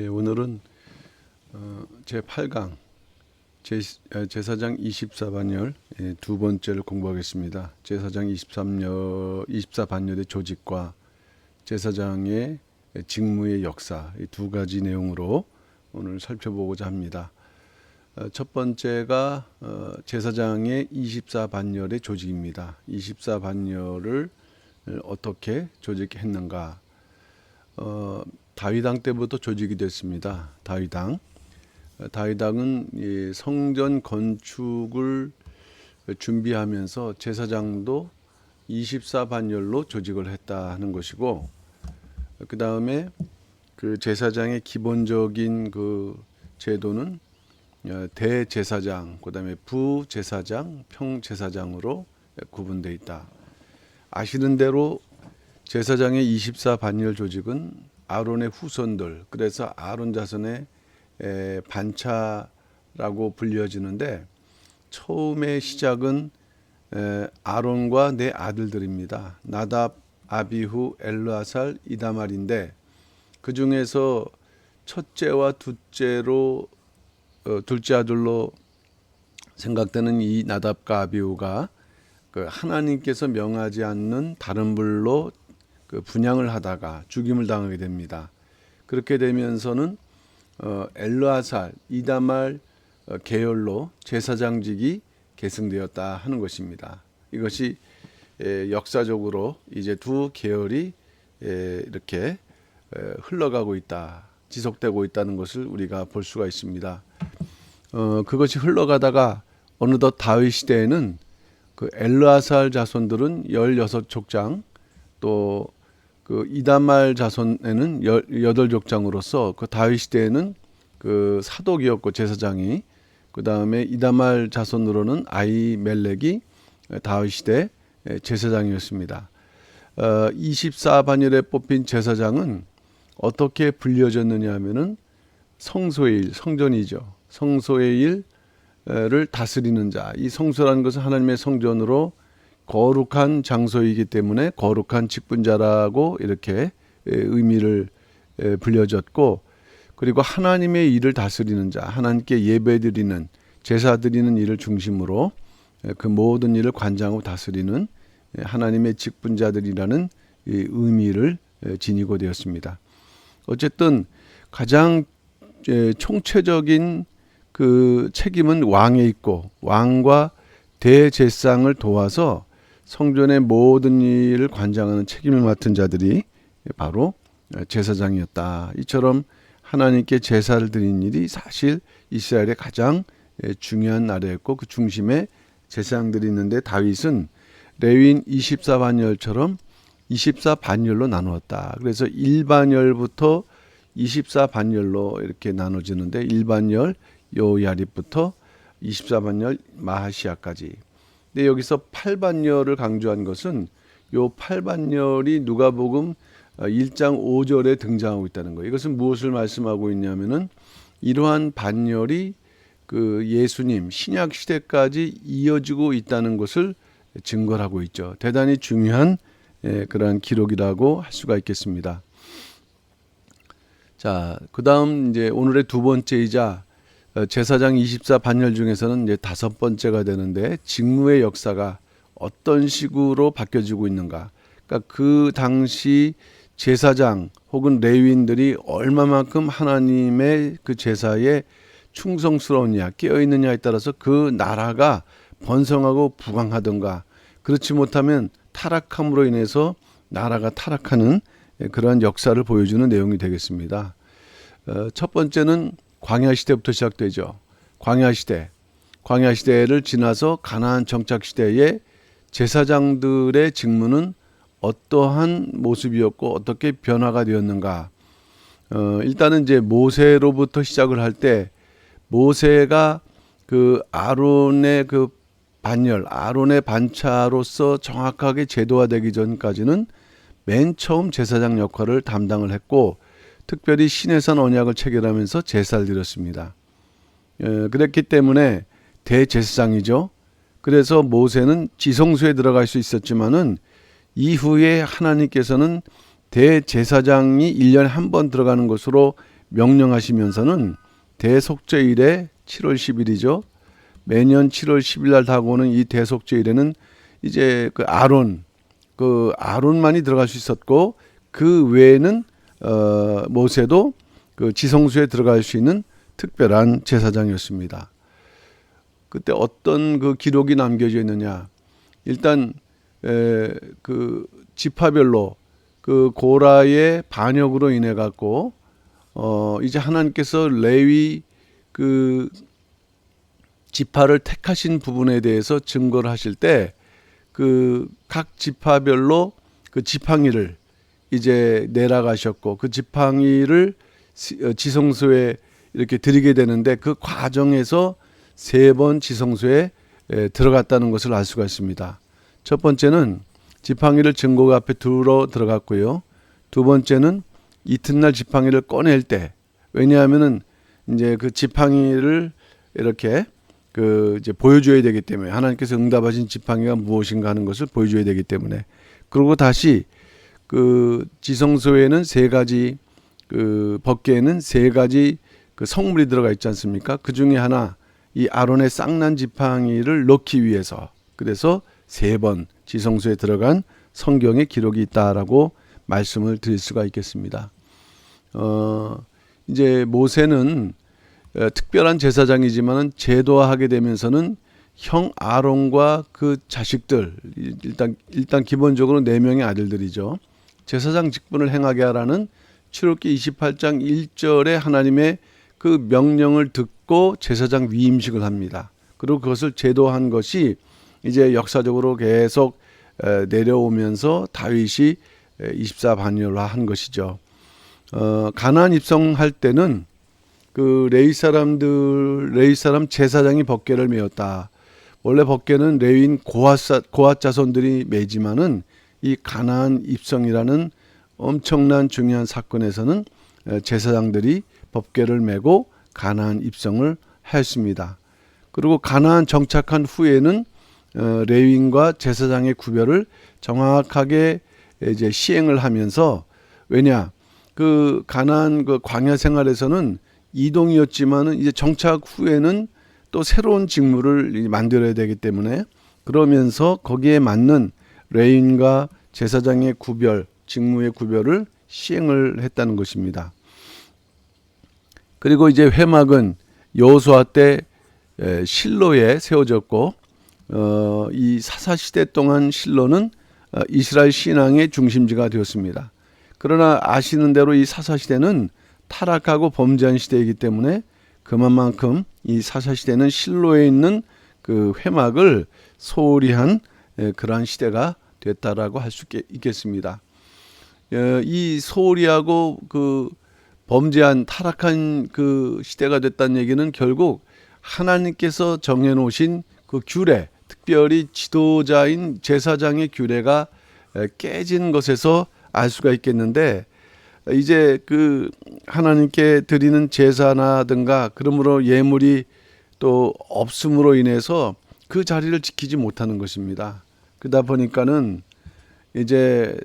오늘은 제8강 제사장 24반열 두 번째를 공부하겠습니다. 제사장 24반열의 조직과 제사장의 직무의 역사, 이 두 가지 내용으로 오늘 살펴보고자 합니다. 첫 번째가 제사장의 24반열의 조직입니다. 24반열을 어떻게 조직했는가? 다윗왕 때부터 조직이 됐습니다. 다윗왕은 이 성전 건축을 준비하면서 제사장도 24반열로 조직을 했다 하는 것이고, 그 다음에 그 제사장의 기본적인 그 제도는 대제사장, 그 다음에 부제사장, 평제사장으로 구분되어 있다. 아시는 대로 제사장의 24반열 조직은 아론의 후손들, 그래서 아론 자손의 반차라고 불려지는데, 처음의 시작은 아론과 네 아들들입니다. 나답, 아비후, 엘르아살, 이다말인데, 그 중에서 첫째와 둘째 아들로 생각되는 이 나답과 아비후가 그 하나님께서 명하지 않는 다른 불로 그 분향을 하다가 죽임을 당하게 됩니다. 그렇게 되면서는 엘르아살, 이다말 계열로 제사장직이 계승되었다 하는 것입니다. 이것이 역사적으로 이제 두 계열이 이렇게 흘러가고 있다, 지속되고 있다는 것을 우리가 볼 수가 있습니다. 그것이 흘러가다가 어느덧 다윗 시대에는 그 엘르아살 자손들은 16족장, 또 그 이다말 자손에는 8족장으로서 그 다윗 시대에는 그 사독이었고 제사장이, 그 다음에 이다말 자손으로는 아히멜렉이 다윗 시대 제사장이었습니다. 24반열에 뽑힌 제사장은 어떻게 불려졌느냐 하면은 성소의 일, 성전이죠. 성소의 일을 다스리는 자. 이 성소라는 것은 하나님의 성전으로 거룩한 장소이기 때문에 거룩한 직분자라고 이렇게 의미를 불려졌고, 그리고 하나님의 일을 다스리는 자, 하나님께 예배드리는, 제사드리는 일을 중심으로 그 모든 일을 관장하고 다스리는 하나님의 직분자들이라는 의미를 지니고 되었습니다. 어쨌든 가장 총체적인 그 책임은 왕에 있고, 왕과 대제사장을 도와서 성전의 모든 일을 관장하는 책임을 맡은 자들이 바로 제사장이었다. 이처럼 하나님께 제사를 드리는 일이 사실 이스라엘의 가장 중요한 나라였고, 그 중심에 제사장들이 있는데, 다윗은 레위인 24반열처럼 24반열로 나누었다. 그래서 1반열부터 24반열로 이렇게 나눠지는데, 1반열 요야립부터 24반열 마하시아까지. 근데 여기서 8반열을 강조한 것은 요 8반열이 누가복음 1장 5절에 등장하고 있다는 거예요. 이것은 무엇을 말씀하고 있냐면은, 이러한 반열이 그 예수님 신약 시대까지 이어지고 있다는 것을 증거를 하고 있죠. 대단히 중요한 그러한 기록이라고 할 수가 있겠습니다. 자, 그다음 이제 오늘의 두 번째이자 제사장 24반열 중에서는 이제 다섯 번째가 되는데, 직무의 역사가 어떤 식으로 바뀌어지고 있는가. 그러니까 그 당시 제사장 혹은 레위인들이 얼마만큼 하나님의 그 제사에 충성스러우냐, 깨어있느냐에 따라서 그 나라가 번성하고 부강하던가, 그렇지 못하면 타락함으로 인해서 나라가 타락하는 그러한 역사를 보여주는 내용이 되겠습니다. 첫 번째는 광야 시대부터 시작되죠. 광야 시대를 지나서 가나안 정착 시대에 제사장들의 직무는 어떠한 모습이었고 어떻게 변화가 되었는가. 일단은 이제 모세로부터 시작을 할 때, 모세가 그 아론의 그 반열, 아론의 반차로서 정확하게 제도화되기 전까지는 맨 처음 제사장 역할을 담당을 했고, 특별히 시내산 언약을 체결하면서 제사를 드렸습니다. 그랬기 때문에 대제사장이죠. 그래서 모세는 지성소에 들어갈 수 있었지만은 이후에 하나님께서는 대제사장이 1년에 한 번 들어가는 것으로 명령하시면서는 대속죄일에 7월 10일이죠. 매년 7월 10일 날 다가오는 이 대속죄일에는 이제 그 아론만이 들어갈 수 있었고, 그 외에는 모세도 그 지성소에 들어갈 수 있는 특별한 제사장이었습니다. 그때 어떤 그 기록이 남겨져 있느냐? 일단 그 지파별로 그 고라의 반역으로 인해 갖고 이제 하나님께서 레위 그 지파를 택하신 부분에 대해서 증거를 하실 때 그 각 지파별로 그 지팡이를 이제 내려가셨고, 그 지팡이를 지성소에 이렇게 드리게 되는데, 그 과정에서 3번 지성소에 들어갔다는 것을 알 수가 있습니다. 첫 번째는 지팡이를 증거가 앞에 들어갔고요. 두 번째는 이튿날 지팡이를 꺼낼 때, 왜냐하면은 이제 그 지팡이를 이렇게 이제 보여줘야 되기 때문에, 하나님께서 응답하신 지팡이가 무엇인가 하는 것을 보여줘야 되기 때문에. 그리고 다시 그 지성소에는 3가지 그 법궤에는 3가지 그 성물이 들어가 있지 않습니까? 그 중에 하나, 이 아론의 쌍난 지팡이를 넣기 위해서, 그래서 3번 지성소에 들어간 성경의 기록이 있다라고 말씀을 드릴 수가 있겠습니다. 이제 모세는 특별한 제사장이지만은 제도화하게 되면서는 형 아론과 그 자식들, 일단 기본적으로 4명의 아들들이죠. 제사장 직분을 행하게 하라는 출애굽기 28장 1절에 하나님의 그 명령을 듣고 제사장 위임식을 합니다. 그리고 그것을 제도한 것이 이제 역사적으로 계속 내려오면서 다윗이 24반열화 한 것이죠. 가나안 입성할 때는 그 레위 사람 제사장이 법궤를 메었다. 원래 법궤는 레위인 고핫 자손들이 메지만은 이 가나안 입성이라는 엄청난 중요한 사건에서는 제사장들이 법궤를 메고 가나안 입성을 하였습니다. 그리고 가나안 정착한 후에는 레위인과 제사장의 구별을 정확하게 이제 시행을 하면서, 왜냐, 그 가나안 그 광야 생활에서는 이동이었지만은 이제 정착 후에는 또 새로운 직무를 만들어야 되기 때문에, 그러면서 거기에 맞는 레위인과 제사장의 구별, 직무의 구별을 시행을 했다는 것입니다. 그리고 이제 회막은 여호수아 때 실로에 세워졌고, 이 사사시대 동안 실로는 이스라엘 신앙의 중심지가 되었습니다. 그러나 아시는 대로 이 사사시대는 타락하고 범죄한 시대이기 때문에 그만큼 이 사사시대는 실로에 있는 그 회막을 소홀히 한 그러한 시대가 됐다라고 할 수 있겠습니다. 이 소홀히 하고 그 범죄한 타락한 그 시대가 됐다는 얘기는 결국 하나님께서 정해놓으신 그 규례, 특별히 지도자인 제사장의 규례가 깨진 것에서 알 수가 있겠는데, 이제 그 하나님께 드리는 제사나든가 그러므로 예물이 또 없음으로 인해서 그 자리를 지키지 못하는 것입니다. 그러다 보니까는 이제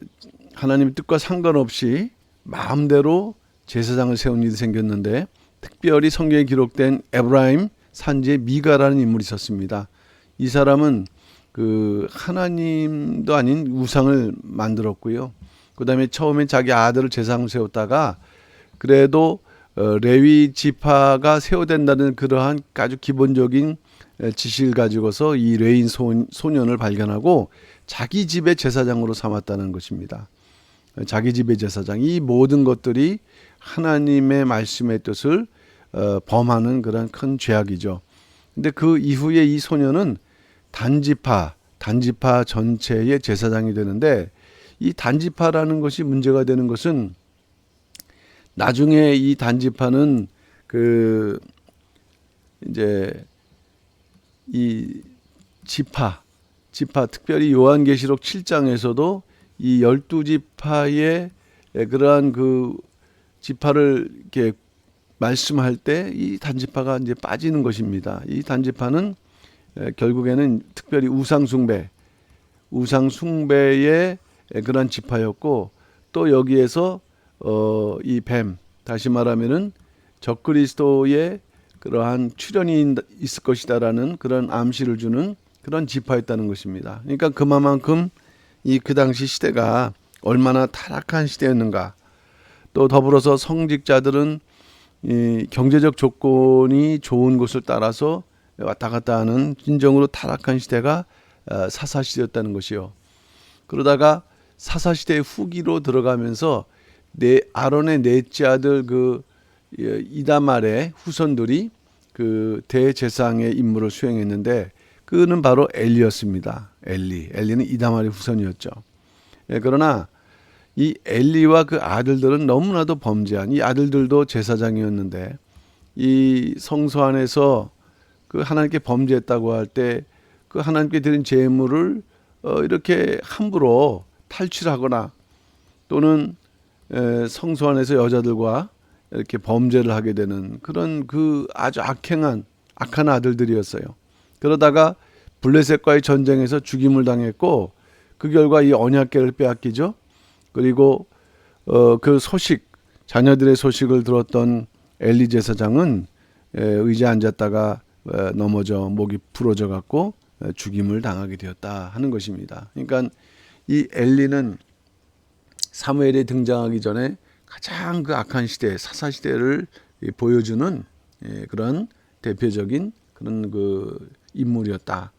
하나님의 뜻과 상관없이 마음대로 제사장을 세운 일이 생겼는데, 특별히 성경에 기록된 에브라임 산지의 미가라는 인물이 있었습니다. 이 사람은 그 하나님도 아닌 우상을 만들었고요. 그 다음에 처음에 자기 아들을 제사장을 세웠다가 그래도 레위 지파가 세워된다는 그러한 아주 기본적인 지식을 가지고서 이 레위인 소년을 발견하고 자기 집의 제사장으로 삼았다는 것입니다. 자기 집의 제사장. 이 모든 것들이 하나님의 말씀의 뜻을 범하는 그런 큰 죄악이죠. 근데 그 이후에 이 소년은 단지파 전체의 제사장이 되는데, 이 단지파라는 것이 문제가 되는 것은 나중에 이 단지파는 그 이제 이 지파 특별히 요한계시록 7장에서도 이 12지파의 그러한 그 지파를 이렇게 말씀할 때 이 단지파가 이제 빠지는 것입니다. 이 단지파는 결국에는 특별히 우상 숭배의 그런 지파였고, 또 여기에서 이 뱀, 다시 말하면은 적그리스도의 그러한 출현이 있을 것이다라는 그런 암시를 주는 그런 지파였다는 것입니다. 그러니까 그만큼 그 당시 시대가 얼마나 타락한 시대였는가. 또 더불어서 성직자들은 이 경제적 조건이 좋은 곳을 따라서 왔다 갔다 하는 진정으로 타락한 시대가 사사시대였다는 것이요. 그러다가 사사시대 후기로 들어가면서 아론의 넷째 아들 이다말의 후손들이 그 대제사장의 임무를 수행했는데 그는 바로 엘리였습니다. 엘리는 이다말의 후손이었죠. 그러나 이 엘리와 그 아들들은 너무나도 범죄한, 이 아들들도 제사장이었는데 이 성소 안에서 그 하나님께 범죄했다고 할 때 그 하나님께 드린 제물을 이렇게 함부로 탈취하거나 또는 성소 안에서 여자들과 이렇게 범죄를 하게 되는 그런 그 아주 악한 아들들이었어요. 그러다가 블레셋과의 전쟁에서 죽임을 당했고 그 결과 이 언약궤를 빼앗기죠. 그리고 그 자녀들의 소식을 들었던 엘리 제사장은 의자에 앉았다가 넘어져 목이 부러져 갖고 죽임을 당하게 되었다 하는 것입니다. 그러니까 이 엘리는 사무엘이 등장하기 전에 가장 그 악한 시대, 사사 시대를 보여주는 그런 대표적인 그런 그 인물이었다.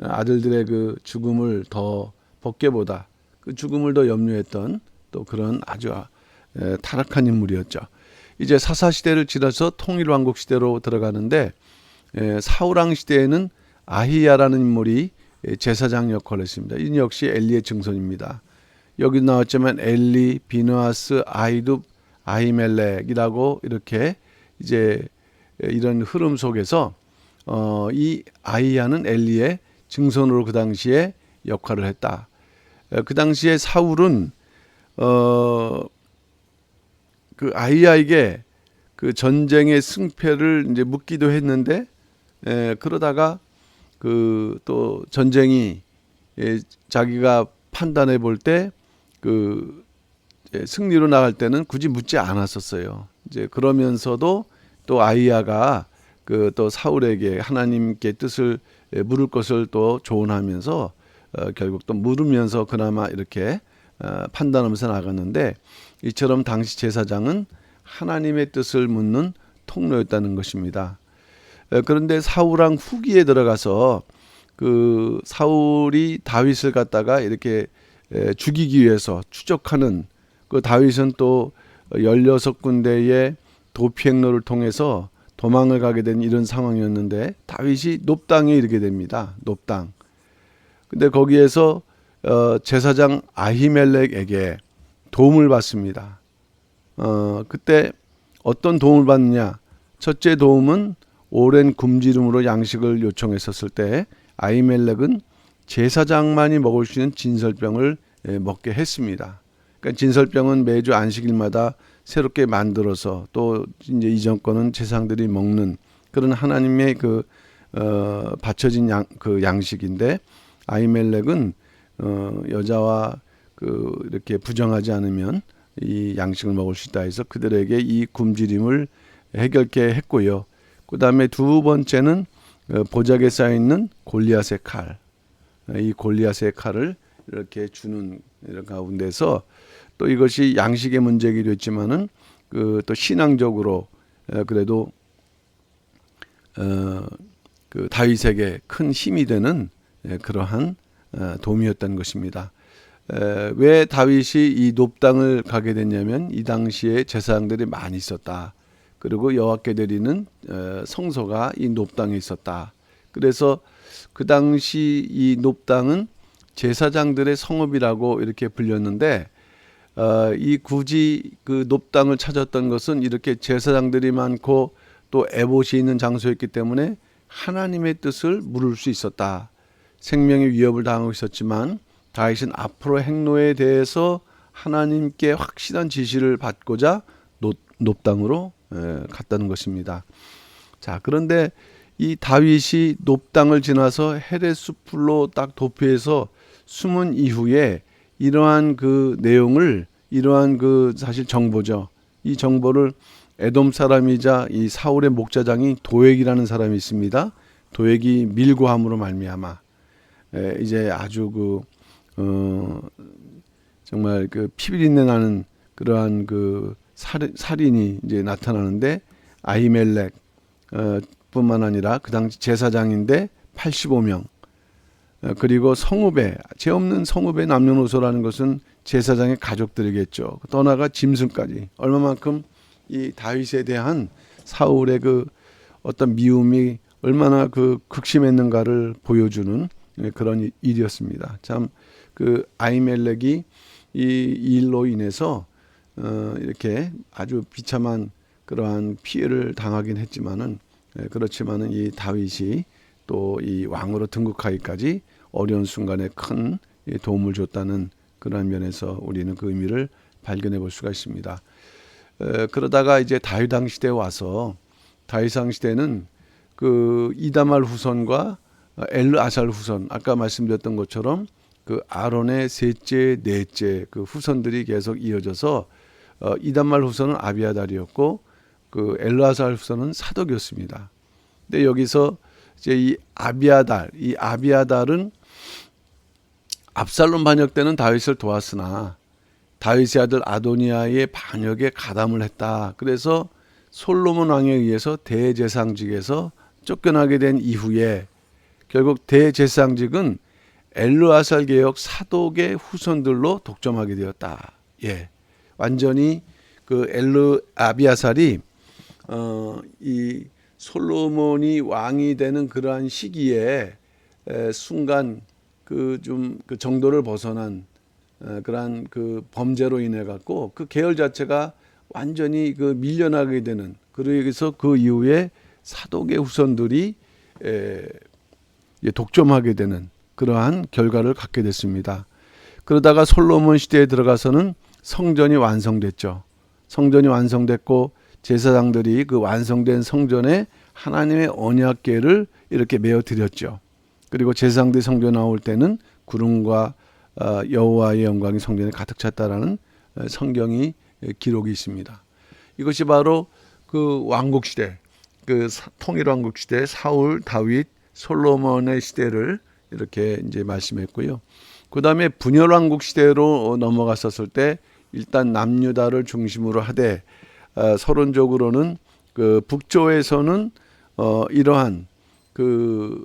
아들들의 그 죽음을 더 법궤보다 그 죽음을 더 염려했던 또 그런 아주 타락한 인물이었죠. 이제 사사 시대를 지나서 통일왕국 시대로 들어가는데 사울왕 시대에는 아히야라는 인물이 제사장 역할을 했습니다. 이 역시 엘리의 증손입니다. 여기 나왔지만 엘리, 비느하스, 아히둡, 아히멜렉이라고 이렇게 이제 이런 흐름 속에서 이 아히야는 엘리의 증손으로 그 당시에 역할을 했다. 그 당시에 사울은 그 아히야에게 그 전쟁의 승패를 이제 묻기도 했는데 그러다가 그 또 전쟁이 자기가 판단해 볼 때 그 승리로 나갈 때는 굳이 묻지 않았었어요. 이제 그러면서도 또 아히야가 그 또 사울에게 하나님께 뜻을 물을 것을 또 조언하면서 결국 또 물으면서 그나마 이렇게 판단하면서 나갔는데 이처럼 당시 제사장은 하나님의 뜻을 묻는 통로였다는 것입니다. 그런데 사울왕 후기에 들어가서 그 사울이 다윗을 갖다가 이렇게 죽이기 위해서 추적하는 그 다윗은 또 16군데의 도피 행로를 통해서 도망을 가게 된 이런 상황이었는데 다윗이 놉당에 이르게 됩니다. 놉당. 근데 거기에서 제사장 아히멜렉에게 도움을 받습니다. 그때 어떤 도움을 받느냐? 첫째 도움은 오랜 굶주림으로 양식을 요청했었을 때 아히멜렉은 제사장만이 먹을 수 있는 진설병을 먹게 했습니다. 그러니까 진설병은 매주 안식일마다 새롭게 만들어서 또 이제 이전 거는 제사장들이 먹는 그런 하나님의 그 바쳐진 그 양식인데 아히멜렉은 여자와 그 이렇게 부정하지 않으면 이 양식을 먹을 수 있다 해서 그들에게 이 굶주림을 해결케 했고요. 그 다음에 두 번째는 보자기에 쌓여 있는 골리앗의 칼, 이 골리앗의 칼을 이렇게 주는 이런 가운데서 또 이것이 양식의 문제이기도 했지만은 그 또 신앙적으로 그래도 그 다윗에게 큰 힘이 되는 그러한 도움이었다는 것입니다. 왜 다윗이 이 놉당을 가게 됐냐면 이 당시에 제사장들이 많이 있었다. 그리고 여호와께 드리는 성소가 이 놉당에 있었다. 그래서 그 당시 이 놉당은 제사장들의 성읍이라고 이렇게 불렸는데 이 굳이 그 놉당을 찾았던 것은 이렇게 제사장들이 많고 또 에봇이 있는 장소였기 때문에 하나님의 뜻을 물을 수 있었다. 생명의 위협을 당하고 있었지만 다윗은 앞으로 행로에 대해서 하나님께 확실한 지시를 받고자 놉당으로 갔다는 것입니다. 자, 그런데 이 다윗이 놉당을 지나서 헤레스풀로 딱 도피해서 숨은 이후에 이러한 그 내용을 이러한 그 사실 정보죠. 이 정보를 에돔 사람이자 이 사울의 목자장이 도액이라는 사람이 있습니다. 도액이 밀고함으로 말미암아 이제 아주 정말 그 피비린내 나는 그러한 그 살인이 이제 나타나는데 아히멜렉 뿐만 아니라 그 당시 제사장인데 85명 그리고 성읍에 죄 없는 성읍의 남녀노소라는 것은 제사장의 가족들이겠죠. 또 나아가 짐승까지 얼마만큼 이 다윗에 대한 사울의 그 어떤 미움이 얼마나 그 극심했는가를 보여주는 그런 일이었습니다. 참 그 아히멜렉이 이 일로 인해서 이렇게 아주 비참한 그러한 피해를 당하긴 했지만은 그렇지만은 이 다윗이 또 이 왕으로 등극하기까지 어려운 순간에 큰 도움을 줬다는 그런 면에서 우리는 그 의미를 발견해 볼 수가 있습니다. 그러다가 이제 다윗 왕 시대에 와서 다윗 왕 시대는 그 이다말 후손과 엘르아살 후손 아까 말씀드렸던 것처럼 그 아론의 셋째, 넷째 그 후손들이 계속 이어져서 이단말 후손은 아비아달이었고 그 엘르아살 후손은 사독이었습니다. 근데 여기서 이제 이 아비아달은 압살롬 반역 때는 다윗을 도왔으나 다윗의 아들 아도니아의 반역에 가담을 했다. 그래서 솔로몬 왕에 의해서 대제사장직에서 쫓겨나게 된 이후에 결국 대제사장직은 엘르아살 개혁 사독의 후손들로 독점하게 되었다. 예, 완전히 그 아비아살이 이 솔로몬이 왕이 되는 그러한 시기에 순간 그 정도를 벗어난 그러한 그 범죄로 인해 갖고 그 계열 자체가 완전히 그 밀려나게 되는 그래서 그 이후에 사독의 후손들이 독점하게 되는 그러한 결과를 갖게 됐습니다. 그러다가 솔로몬 시대에 들어가서는 성전이 완성됐죠. 성전이 완성됐고 제사장들이 그 완성된 성전에 하나님의 언약궤를 이렇게 메어 드렸죠. 그리고 제사장들이 성전에 나올 때는 구름과 여호와의 영광이 성전에 가득 찼다라는 성경이 기록이 있습니다. 이것이 바로 그 왕국 시대, 그 통일 왕국 시대 사울, 다윗, 솔로몬의 시대를 이렇게 이제 말씀했고요. 그 다음에 분열 왕국 시대로 넘어갔었을 때 일단 남유다를 중심으로 하되 서론적으로는 그 북쪽에서는 이러한 그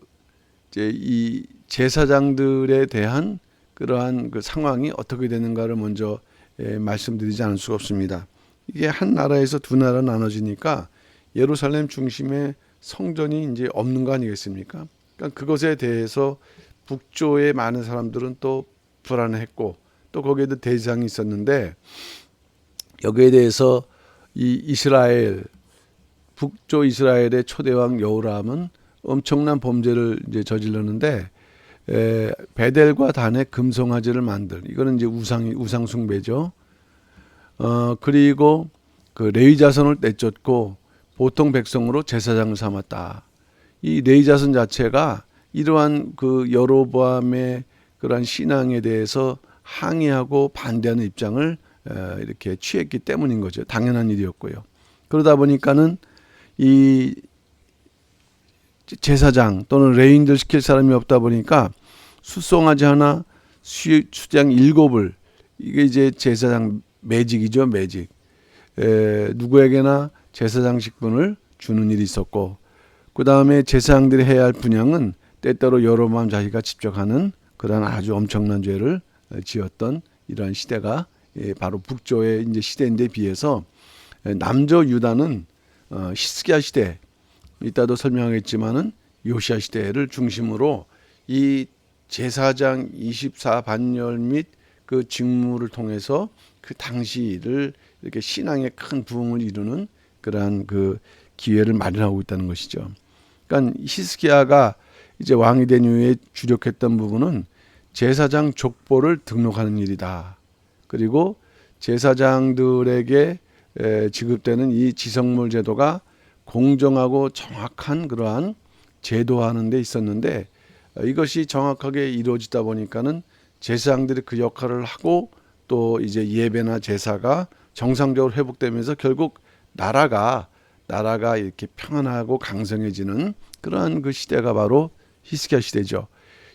이제 이 제사장들에 대한 그러한 그 상황이 어떻게 되는가를 먼저 말씀드리지 않을 수가 없습니다. 이게 한 나라에서 두 나라 나눠지니까 예루살렘 중심의 성전이 이제 없는 거 아니겠습니까? 그러니까 그것에 대해서 북조의 많은 사람들은 또 불안했고 또 거기에도 대제사장이 있었는데 여기에 대해서 이 이스라엘 북조 이스라엘의 초대왕 여호람은 엄청난 범죄를 이제 저질렀는데 베델과 단에 금송아지를 만들 이거는 이제 우상 숭배죠. 그리고 그 레위 자손을 내쫓고 보통 백성으로 제사장을 삼았다. 이 레위 자손 자체가 이러한 그 여로보암의 그러한 신앙에 대해서 항의하고 반대하는 입장을 이렇게 취했기 때문인 거죠. 당연한 일이었고요. 그러다 보니까는 이 제사장 또는 레위인들 시킬 사람이 없다 보니까 숫송아지 하나, 수장 7을 이게 이제 제사장 매직이죠, 매직. 누구에게나 제사장 직분을 주는 일이 있었고, 그 다음에 제사장들이 해야 할 분향은 때때로 여로보암 자기가 직접 하는 그런 아주 엄청난 죄를 지었던 이러한 시대가 바로 북조의 이제 시대인데 비해서 남조 유다는 히스기야 시대, 이따도 설명하겠지만은 요시야 시대를 중심으로 이 제사장 24반열 및 그 직무를 통해서 그 당시를 이렇게 신앙의 큰 부흥을 이루는 그러한 그 기회를 마련하고 있다는 것이죠. 그러니까 히스기야가 이제 왕이 된 이후에 주력했던 부분은 제사장 족보를 등록하는 일이다. 그리고 제사장들에게 지급되는 이 지성물 제도가 공정하고 정확한 그러한 제도하는 데 있었는데 이것이 정확하게 이루어지다 보니까는 제사장들이 그 역할을 하고 또 이제 예배나 제사가 정상적으로 회복되면서 결국 나라가 이렇게 평안하고 강성해지는 그러한 그 시대가 바로 히스기야 시대죠.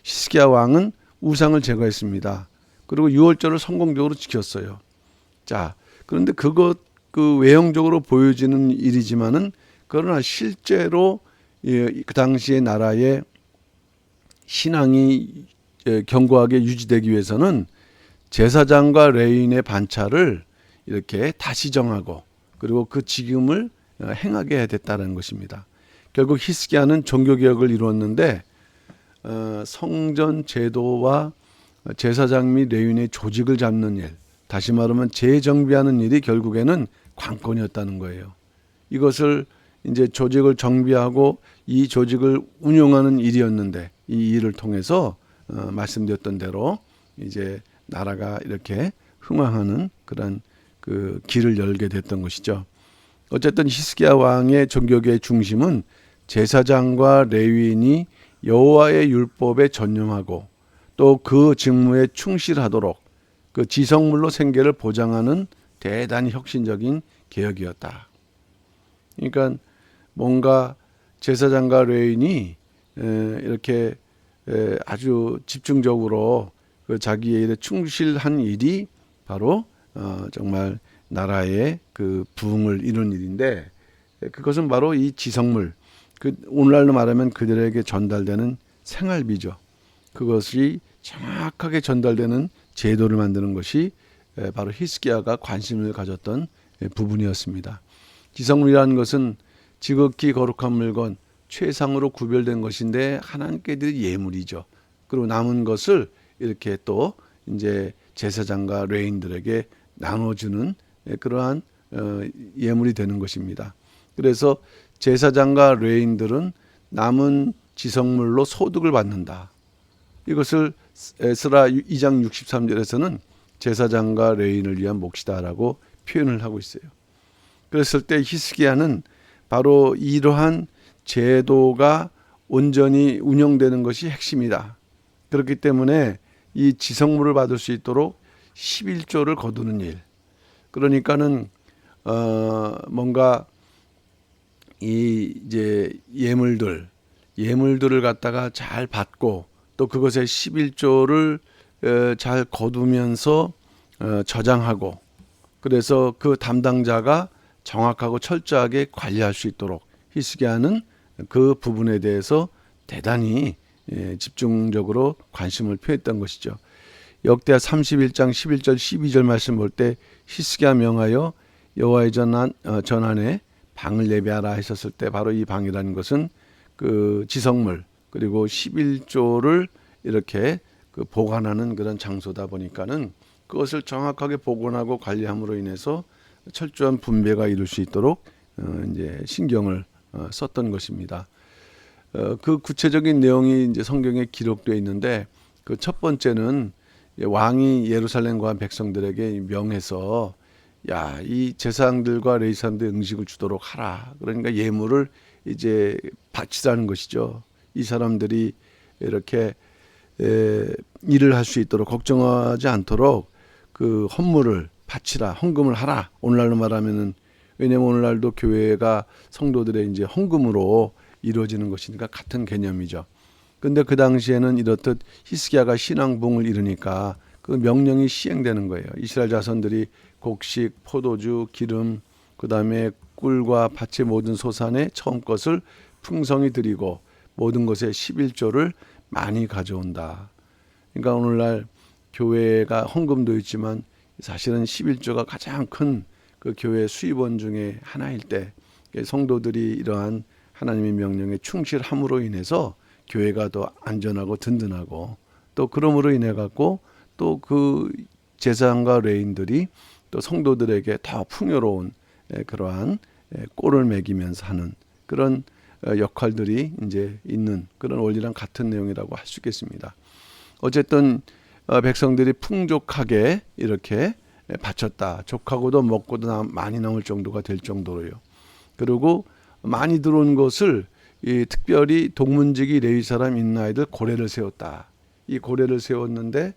히스기야 왕은 우상을 제거했습니다. 그리고 유월절을 성공적으로 지켰어요. 자, 그런데 그 외형적으로 보여지는 일이지만은 그러나 실제로 그 당시의 나라의 신앙이 견고하게 유지되기 위해서는 제사장과 레위인의 반차를 이렇게 다시 정하고 그리고 그 직임을 행하게 해야 됐다는 것입니다. 결국 히스기야는 종교개혁을 이루었는데 성전 제도와 제사장 및 레위인의 조직을 잡는 일, 다시 말하면 재정비하는 일이 결국에는 관건이었다는 거예요. 이것을 이제 조직을 정비하고 이 조직을 운영하는 일이었는데 이 일을 통해서 말씀드렸던 대로 이제 나라가 이렇게 흥왕하는 그런 그 길을 열게 됐던 것이죠. 어쨌든 히스기야 왕의 종교계의 중심은 제사장과 레위인이 여호와의 율법에 전념하고 또 그 직무에 충실하도록 그 지성물로 생계를 보장하는 대단히 혁신적인 개혁이었다. 그러니까 뭔가 제사장과 레위인이 이렇게 아주 집중적으로 그 자기의 일에 충실한 일이 바로 정말 나라의 그 부흥을 이룬 일인데 그것은 바로 이 지성물, 그 오늘날로 말하면 그들에게 전달되는 생활비죠. 그것이 정확하게 전달되는 제도를 만드는 것이 바로 히스기야가 관심을 가졌던 부분이었습니다. 지성물이라는 것은 지극히 거룩한 물건, 최상으로 구별된 것인데 하나님께 드릴 예물이죠. 그리고 남은 것을 이렇게 또 이제 제사장과 레위인들에게 나눠주는 그러한 예물이 되는 것입니다. 그래서 제사장과 레위인들은 남은 지성물로 소득을 받는다. 이것을 에스라 2장 63절에서는 제사장과 레위인을 위한 몫이다라고 표현을 하고 있어요. 그랬을 때 히스기야는 바로 이러한 제도가 온전히 운영되는 것이 핵심이다. 그렇기 때문에 이 지성물을 받을 수 있도록 11조를 거두는 일. 그러니까는 뭔가 이 이제 예물들을 갖다가 잘 받고 또 그것의 11조를 잘 거두면서 저장하고 그래서 그 담당자가 정확하고 철저하게 관리할 수 있도록 히스기야는 그 부분에 대해서 대단히 집중적으로 관심을 표했던 것이죠. 역대하 31장 11절 12절 말씀 볼 때 히스기야 명하여 여호와의 전안에 방을 예배하라 하셨을 때 바로 이 방이라는 것은 그 지성물 그리고 11조를 이렇게 그 보관하는 그런 장소다 보니까는 그것을 정확하게 복원하고 관리함으로 인해서 철저한 분배가 이룰 수 있도록 이제 신경을 썼던 것입니다. 그 구체적인 내용이 이제 성경에 기록되어 있는데 그 첫 번째는 왕이 예루살렘과 백성들에게 명해서 야, 이 제사장들과 레위 사람들 음식을 주도록 하라. 그러니까 예물을 이제 바치라는 것이죠. 이 사람들이 이렇게 일을 할 수 있도록 걱정하지 않도록 그 헌물을 바치라, 헌금을 하라. 오늘날로 말하면은 왜냐면 오늘날도 교회가 성도들의 이제 헌금으로 이루어지는 것이니까 같은 개념이죠. 근데 그 당시에는 이렇듯 히스기야가 신앙부흥을 이루니까 그 명령이 시행되는 거예요. 이스라엘 자손들이 곡식, 포도주, 기름, 그다음에 꿀과 밭의 모든 소산의 처음 것을 풍성히 드리고 모든 것의 11조를 많이 가져온다. 그러니까 오늘날 교회가 헌금도 있지만 사실은 11조가 가장 큰 그 교회 수입원 중에 하나일 때 성도들이 이러한 하나님의 명령에 충실함으로 인해서 교회가 더 안전하고 든든하고 또 그러므로 인해 갖고 또 그 제사장과 레위인들이 또 성도들에게 더 풍요로운 그러한 꼴을 매기면서 하는 그런 역할들이 이제 있는 그런 원리랑 같은 내용이라고 할 수 있겠습니다. 어쨌든 백성들이 풍족하게 이렇게 바쳤다. 족하고도 먹고도 많이 남을 정도가 될 정도로요. 그리고 많이 들어온 것을 특별히 동문지기 레위 사람 있는 아이들 고래를 세웠다. 이 고래를 세웠는데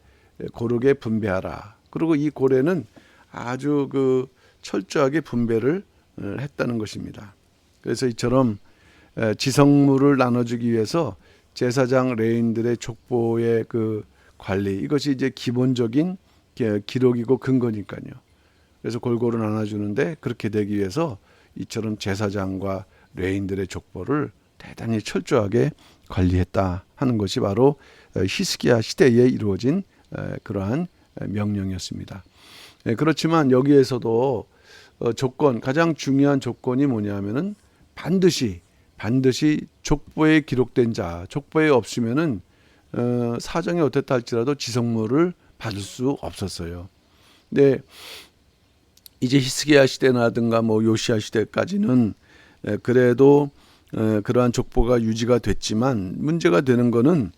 고르게 분배하라. 그리고 이 고래는 아주 그 철저하게 분배를 했다는 것입니다. 그래서 이처럼 지성물을 나눠주기 위해서 제사장 레인들의 족보의 그 관리, 이것이 이제 기본적인 기록이고 근거니까요. 그래서 골고루 나눠주는데, 그렇게 되기 위해서 이처럼 제사장과 레인들의 족보를 대단히 철저하게 관리했다 하는 것이 바로 히스기야 시대에 이루어진 그러한 명령이었습니다. 그렇지만 여기에서도 가장 중요한 조건이 뭐냐면은 반드시 족보에 기록된 자, 족보에 없으면은 사정이 어떻다 할지라도 지성물을 받을 수 없었어요. 근데 이제 히스기야 시대라든가 뭐 요시야 시대까지는 그래도 그러한 족보가 유지가 됐지만, 문제가 되는 거는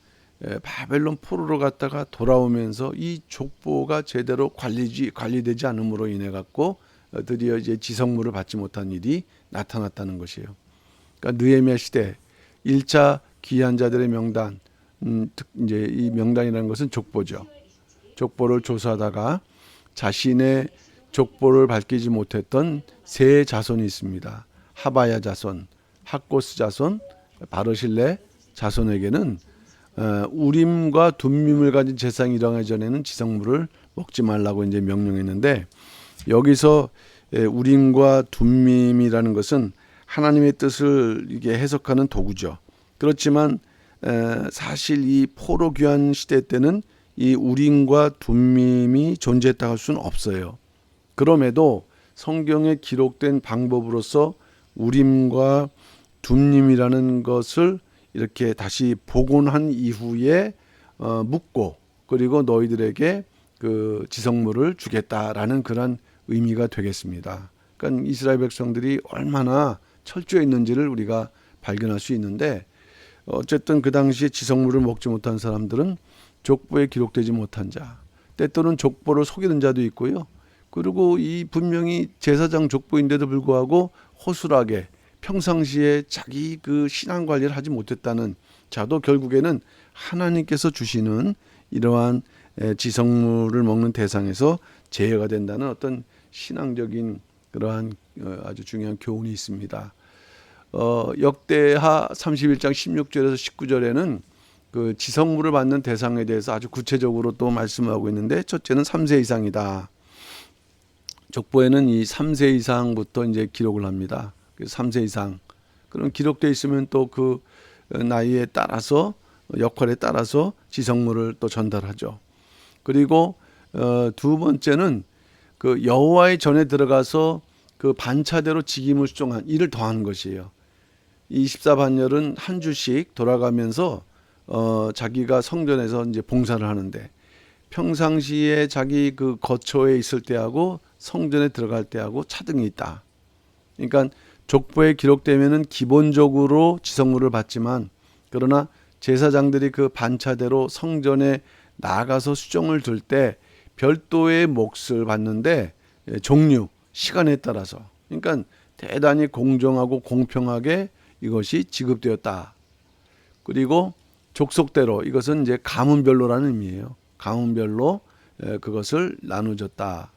바벨론 포로로 갔다가 돌아오면서 이 족보가 제대로 관리되지 않음으로 인해 갖고 드디어 이제 지성물을 받지 못한 일이 나타났다는 것이에요. 그러니까 느헤미야 시대 1차 귀한 자들의 명단, 이제 이 명단이라는 것은 족보죠. 족보를 조사하다가 자신의 족보를 밝히지 못했던 세 자손이 있습니다. 하바야 자손, 학고스 자손, 바르실레 자손에게는 우림과 둠밈을 가진 제사장이 일어나기 전에는 지성물을 먹지 말라고 이제 명령했는데, 여기서 우림과 둠밈이라는 것은 하나님의 뜻을 이게 해석하는 도구죠. 그렇지만 사실 이 포로 귀환 시대 때는 이 우림과 둠밈이 존재했다고 할 수는 없어요. 그럼에도 성경에 기록된 방법으로서 우림과 둠밈이라는 것을 이렇게 다시 복원한 이후에 묻고, 그리고 너희들에게 그 지성물을 주겠다라는 그런 의미가 되겠습니다. 그러니까 이스라엘 백성들이 얼마나 철저했는지를 우리가 발견할 수 있는데, 어쨌든 그 당시에 지성물을 먹지 못한 사람들은 족보에 기록되지 못한 자, 때때로는 족보를 속이는 자도 있고요. 그리고 이 분명히 제사장 족보인데도 불구하고 허술하게 평상시에 자기 그 신앙 관리를 하지 못했다는 자도 결국에는 하나님께서 주시는 이러한 지성물을 먹는 대상에서 제외가 된다는 어떤 신앙적인 그러한 아주 중요한 교훈이 있습니다. 역대하 31장 16절에서 19절에는 그 지성물을 받는 대상에 대해서 아주 구체적으로 또 말씀하고 있는데, 첫째는 3세 이상이다. 족보에는 이 3세 이상부터 이제 기록을 합니다. 3세 이상. 그럼 기록되어 있으면 또 그 나이에 따라서, 역할에 따라서 지성물을 또 전달하죠. 그리고 두 번째는 그 여호와의 전에 들어가서 그 반차대로 직임을 수종한 일을 더하는 것이에요. 이 24반열은 한 주씩 돌아가면서 자기가 성전에서 이제 봉사를 하는데, 평상시에 자기 그 거처에 있을 때하고 성전에 들어갈 때하고 차등이 있다. 그러니까 족보에 기록되면은 기본적으로 지성물을 받지만, 그러나 제사장들이 그 반차대로 성전에 나가서 수종을 들 때 별도의 몫을 받는데, 종류, 시간에 따라서, 그러니까 대단히 공정하고 공평하게 이것이 지급되었다. 그리고 족속대로, 이것은 이제 가문별로라는 의미예요. 가문별로 그것을 나누어졌다.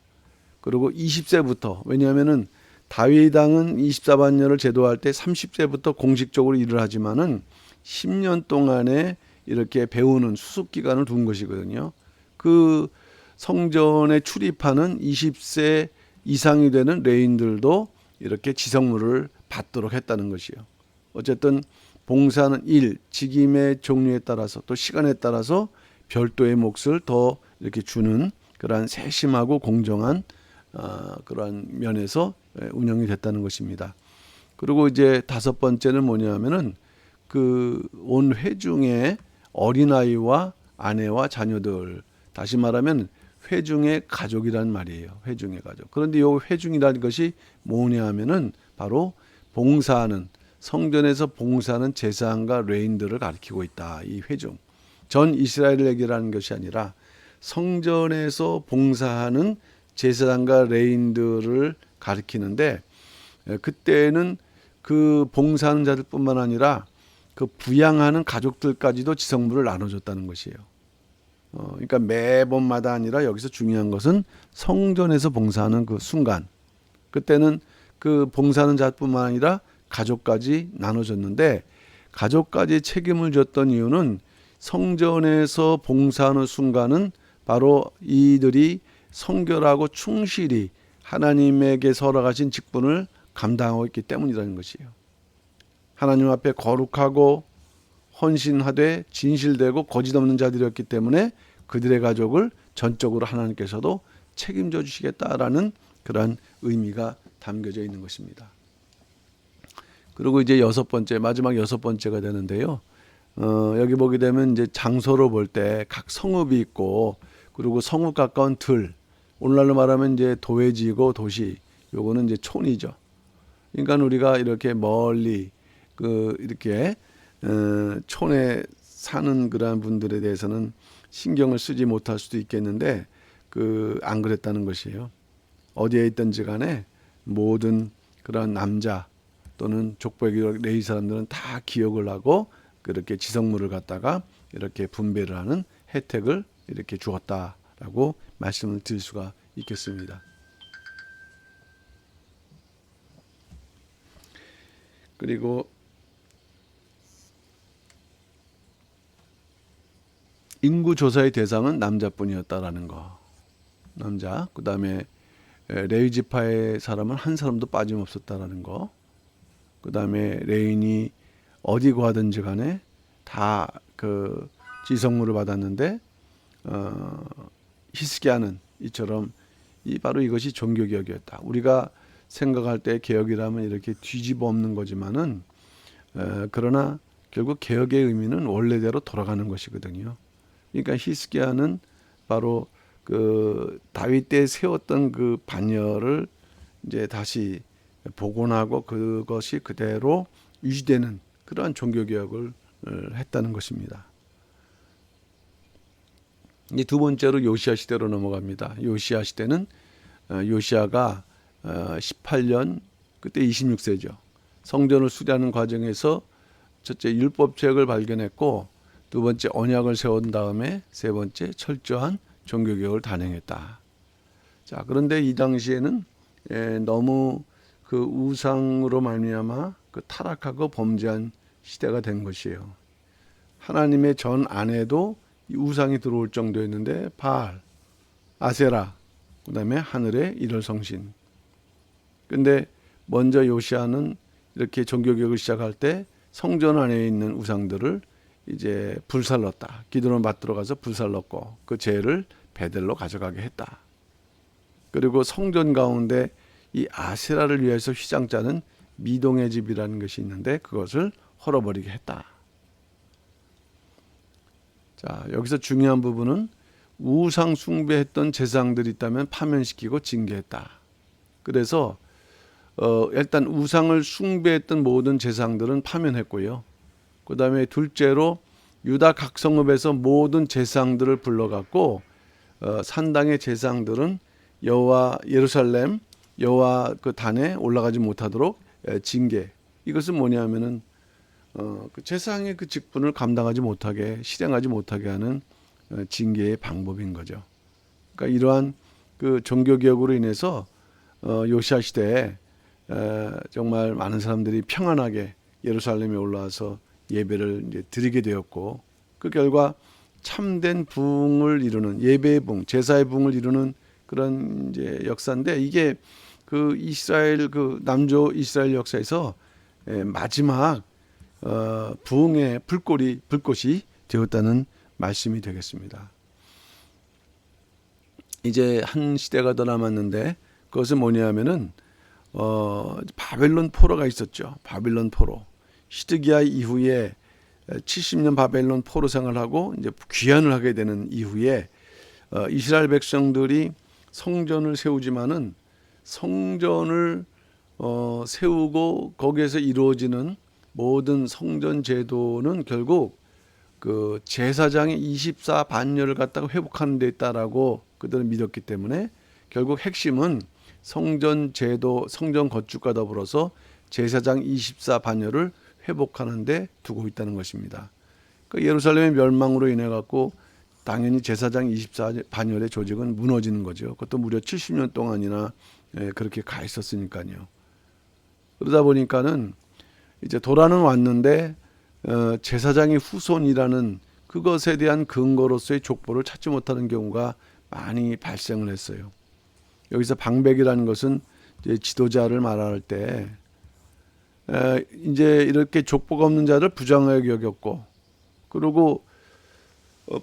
그리고 20세부터, 왜냐하면은 다윗 왕은 24반년을 제도할 때 30세부터 공식적으로 일을 하지만은 10년 동안에 이렇게 배우는 수습 기간을 둔 것이거든요. 그 성전에 출입하는 20세 이상이 되는 레인들도 이렇게 지성물을 받도록 했다는 것이요. 어쨌든 봉사하는 일, 직임의 종류에 따라서 또 시간에 따라서 별도의 몫을 더 이렇게 주는 그러한 세심하고 공정한 그러한 면에서 운영이 됐다는 것입니다. 그리고 이제 다섯 번째는 뭐냐면은 그 온 회중의 어린아이와 아내와 자녀들, 다시 말하면 회중의 가족이란 말이에요. 회중의 가족. 그런데 이 회중이라는 것이 뭐냐 하면은 바로 봉사하는, 성전에서 봉사하는 제사장과 레인들을 가리키고 있다. 이 회중. 전 이스라엘에게라는 것이 아니라 성전에서 봉사하는 제사장과 레인들을 가리키는데, 그때는 그 봉사하는 자들뿐만 아니라 그 부양하는 가족들까지도 지성물을 나눠줬다는 것이에요. 그러니까 매번마다 아니라 여기서 중요한 것은 성전에서 봉사하는 그 순간, 그때는 그 봉사하는 자뿐만 아니라 가족까지 나눠줬는데, 가족까지 책임을 졌던 이유는 성전에서 봉사하는 순간은 바로 이들이 성결하고 충실히 하나님에게서 허락하신 직분을 감당하고 있기 때문이라는 것이에요. 하나님 앞에 거룩하고 헌신하되 진실되고 거짓 없는 자들이었기 때문에 그들의 가족을 전적으로 하나님께서도 책임져 주시겠다라는 그런 의미가 담겨져 있는 것입니다. 그리고 이제 마지막 여섯 번째가 되는데요. 여기 보게 되면 이제 장소로 볼 때 각 성읍이 있고, 그리고 성읍 가까운 들, 오늘날로 말하면 이제 도회지고 도시, 요거는 이제 촌이죠. 그러니까 우리가 이렇게 멀리 이렇게 촌에 사는 그러한 분들에 대해서는 신경을 쓰지 못할 수도 있겠는데, 안 그랬다는 것이에요. 어디에 있든지 간에 모든 그런 남자 또는 족보의 레위 사람들은 다 기억을 하고 그렇게 지성물을 갖다가 이렇게 분배를 하는 혜택을 이렇게 주었다라고 말씀을 드릴 수가 있겠습니다. 그리고 인구 조사의 대상은 남자뿐이었다라는 거. 남자. 그다음에 레위 지파의 사람은 한 사람도 빠짐없었다라는 거. 그다음에 레인이 어디 가든지 간에 다 그 지성물을 받았는데, 히스기야는 이처럼 바로 이것이 종교 개혁이었다. 우리가 생각할 때 개혁이라면 이렇게 뒤집어 엎는 거지만은, 그러나 결국 개혁의 의미는 원래대로 돌아가는 것이거든요. 그러니까 히스기야는 바로 그 다윗 때 세웠던 그 반열을 이제 다시 복원하고 그것이 그대로 유지되는 그러한 종교 개혁을 했다는 것입니다. 이제 두 번째로 요시야 시대로 넘어갑니다. 요시야 시대는 요시야가 18년, 그때 26세죠. 성전을 수리하는 과정에서 첫째 율법책을 발견했고, 두 번째 언약을 세운 다음에 세 번째 철저한 종교개혁을 단행했다. 자, 그런데 이 당시에는 너무 그 우상으로 말미암아 그 타락하고 범죄한 시대가 된 것이에요. 하나님의 전 안에도 우상이 들어올 정도였는데, 바알, 아세라, 그다음에 하늘의 일월성신. 근데 먼저 요시야는 이렇게 종교개혁을 시작할 때 성전 안에 있는 우상들을 이제 불살렀다. 기도를 받들어 가서 불살렀고, 그 죄를 베델로 가져가게 했다. 그리고 성전 가운데 이 아세라를 위해서 휘장 짜는 미동의 집이라는 것이 있는데, 그것을 헐어버리게 했다. 자, 여기서 중요한 부분은 우상 숭배했던 제사장들이 있다면 파면시키고 징계했다. 그래서 일단 우상을 숭배했던 모든 제사장들은 파면했고요. 그 다음에 둘째로 유다 각 성읍에서 모든 제사장들을 불러갖고 산당의 제사장들은 여호와 예루살렘 여호와 그 단에 올라가지 못하도록 징계. 이것은 뭐냐면은 그 제사장의 그 직분을 감당하지 못하게, 실행하지 못하게 하는 징계의 방법인 거죠. 그러니까 이러한 그 종교 개혁으로 인해서 요시야 시대에 정말 많은 사람들이 평안하게 예루살렘에 올라와서 예배를 이제 드리게 되었고, 그 결과 참된 부흥을 이루는 예배의 부흥, 제사의 부흥을 이루는 그런 이제 역사인데, 이게 그 이스라엘 그 남조 이스라엘 역사에서 마지막 부흥의 불꽃이 되었다는 말씀이 되겠습니다. 이제 한 시대가 더 남았는데, 그것은 뭐냐면은 바벨론 포로가 있었죠. 바벨론 포로. 시드기야 이후에 70년 바벨론 포로 생활하고 이제 귀환을 하게 되는 이후에 이스라엘 백성들이 성전을 세우지만은 성전을 세우고 거기에서 이루어지는 모든 성전 제도는 결국 그 제사장의 24반열을 갖다가 회복하는 데 있다라고 그들은 믿었기 때문에, 결국 핵심은 성전 제도, 성전 건축과 더불어서 제사장 24반열을 회복하는 데 두고 있다는 것입니다. 그러니까 예루살렘의 멸망으로 인해 갖고 당연히 제사장 24반열의 조직은 무너지는 거죠. 그것도 무려 70년 동안이나 그렇게 가 있었으니까요. 그러다 보니까는 이제 도라는 왔는데 제사장의 후손이라는 그것에 대한 근거로서의 족보를 찾지 못하는 경우가 많이 발생을 했어요. 여기서 방백이라는 것은 이제 지도자를 말할 때 이제 이렇게 족보가 없는 자를 부정하게 여겼고, 그리고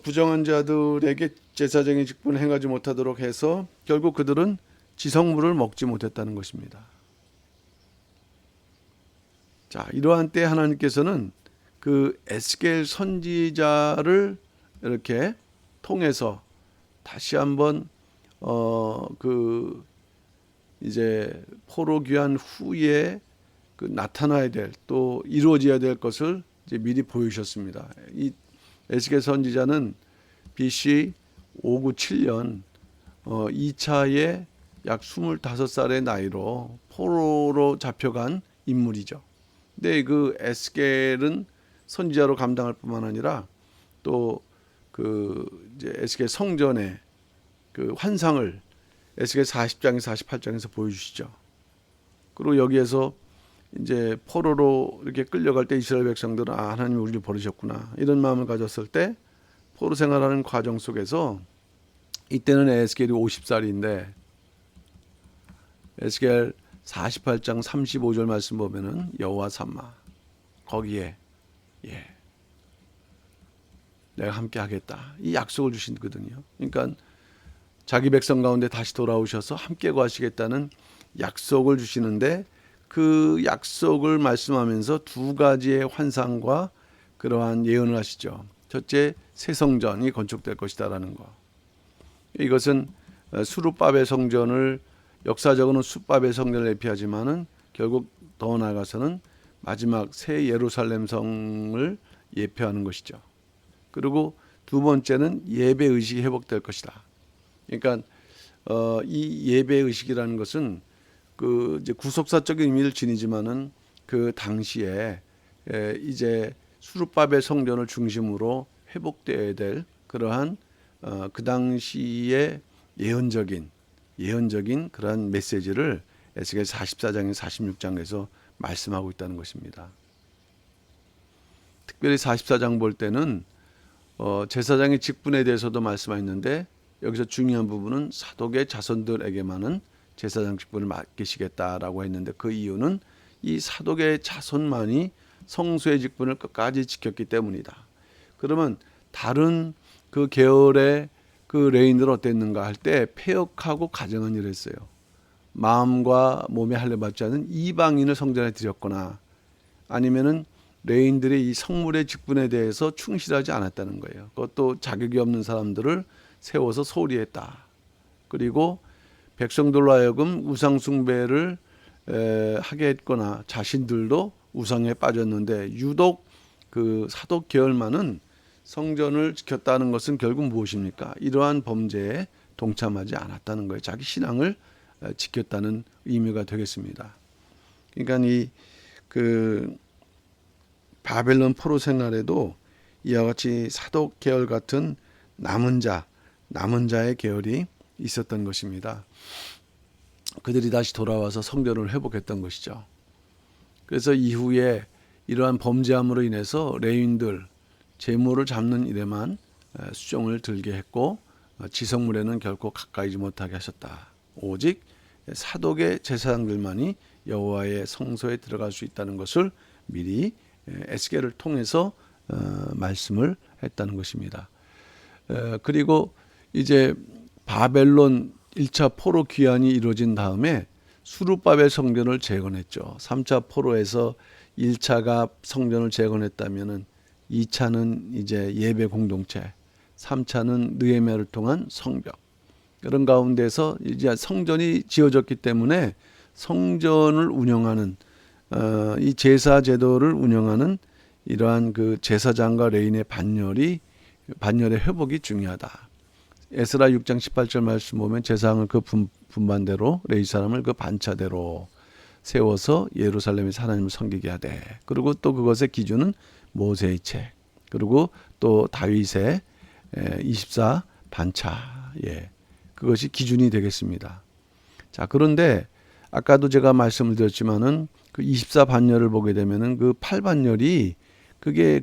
부정한 자들에게 제사장의 직분을 행하지 못하도록 해서 결국 그들은 지성물을 먹지 못했다는 것입니다. 자, 이러한 때 하나님께서는 그 에스겔 선지자를 이렇게 통해서 다시 한번 그 이제 포로 귀환 후에 그 나타나야 될, 또 이루어져야 될 것을 이제 미리 보여주셨습니다. 이 에스겔 선지자는 BC 597년 2차에 약 25살의 나이로 포로로 잡혀간 인물이죠. 근데 그 에스겔은 선지자로 감당할 뿐만 아니라 또 그 이제 에스겔 성전의 그 환상을 에스겔 40장에서 48장에서 보여주시죠. 그리고 여기에서 이제 포로로 이렇게 끌려갈 때 이스라엘 백성들은 하나님이 우리를 버리셨구나 이런 마음을 가졌을 때 포로 생활하는 과정 속에서 이때는 에스겔이 50살인데 에스겔 48장 35절 말씀 보면은 여호와 삼마 거기에 내가 함께 하겠다 이 약속을 주시거든요. 그러니까 자기 백성 가운데 다시 돌아오셔서 함께 거하시겠다는 약속을 주시는데 그 약속을 말씀하면서 두 가지의 환상과 그러한 예언을 하시죠. 첫째, 새 성전이 건축될 것이다라는 거. 이것은 수르바벨 성전을 역사적으로는 숫바벨 성전을 예표하지만은 결국 더 나아가서는 마지막 새 예루살렘 성을 예표하는 것이죠. 그리고 두 번째는 예배 의식이 회복될 것이다. 그러니까 이 예배 의식이라는 것은 그 이제 구속사적인 의미를 지니지만은 그 당시에 이제 수르바벨 성전을 중심으로 회복되어야 될 그러한 그 당시에 예언적인 그러한 메시지를 에스겔 44장에서 46장에서 말씀하고 있다는 것입니다. 특별히 44장 볼 때는 제사장의 직분에 대해서도 말씀하였는데 여기서 중요한 부분은 사독의 자손들에게만은 제사장 직분을 맡기시겠다라고 했는데 그 이유는 이 사독의 자손만이 성소의 직분을 끝까지 지켰기 때문이다. 그러면 다른 그 계열의 그 레인들은 어땠는가 할 때 폐역하고 가증한 일을 했어요. 마음과 몸에 할례 받지 않은 이방인을 성전에 들였거나 아니면은 레인들의 이 성물의 직분에 대해서 충실하지 않았다는 거예요. 그것도 자격이 없는 사람들을 세워서 소리했다. 그리고 백성들로 하여금 우상 숭배를 하게 했거나 자신들도 우상에 빠졌는데 유독 그 사독 계열만은 성전을 지켰다는 것은 결국 무엇입니까? 이러한 범죄에 동참하지 않았다는 거예요. 자기 신앙을 지켰다는 의미가 되겠습니다. 그러니까 이 그 바벨론 포로 생활에도 이와 같이 사독 계열 같은 남은 자의 계열이 있었던 것입니다. 그들이 다시 돌아와서 성전을 회복했던 것이죠. 그래서 이후에 이러한 범죄함으로 인해서 레위인들 제물을 잡는 일에만 수종을 들게 했고 지성물에는 결코 가까이지 못하게 하셨다. 오직 사독의 제사장들만이 여호와의 성소에 들어갈 수 있다는 것을 미리 에스겔을 통해서 말씀을 했다는 것입니다. 그리고 이제 바벨론 1차 포로 귀환이 이루어진 다음에 수르바벨 성전을 재건했죠. 3차 포로에서 1차가 성전을 재건했다면은 2차는 이제 예배 공동체, 3차는 느헤미야를 통한 성벽. 그런 가운데서 이제 성전이 지어졌기 때문에 성전을 운영하는 이 제사 제도를 운영하는 이러한 그 제사장과 레인의 반열의 회복이 중요하다. 에스라 6장 18절 말씀 보면 제사장을 그 분반대로 레위 사람을 그 반차대로 세워서 예루살렘에서 하나님을 섬기게 하되 그리고 또 그것의 기준은 모세의 책 그리고 또 다윗의 24 반차 그것이 기준이 되겠습니다. 자, 그런데 아까도 제가 말씀을 드렸지만은 그 24반열을 보게 되면은 그 8반열이 그게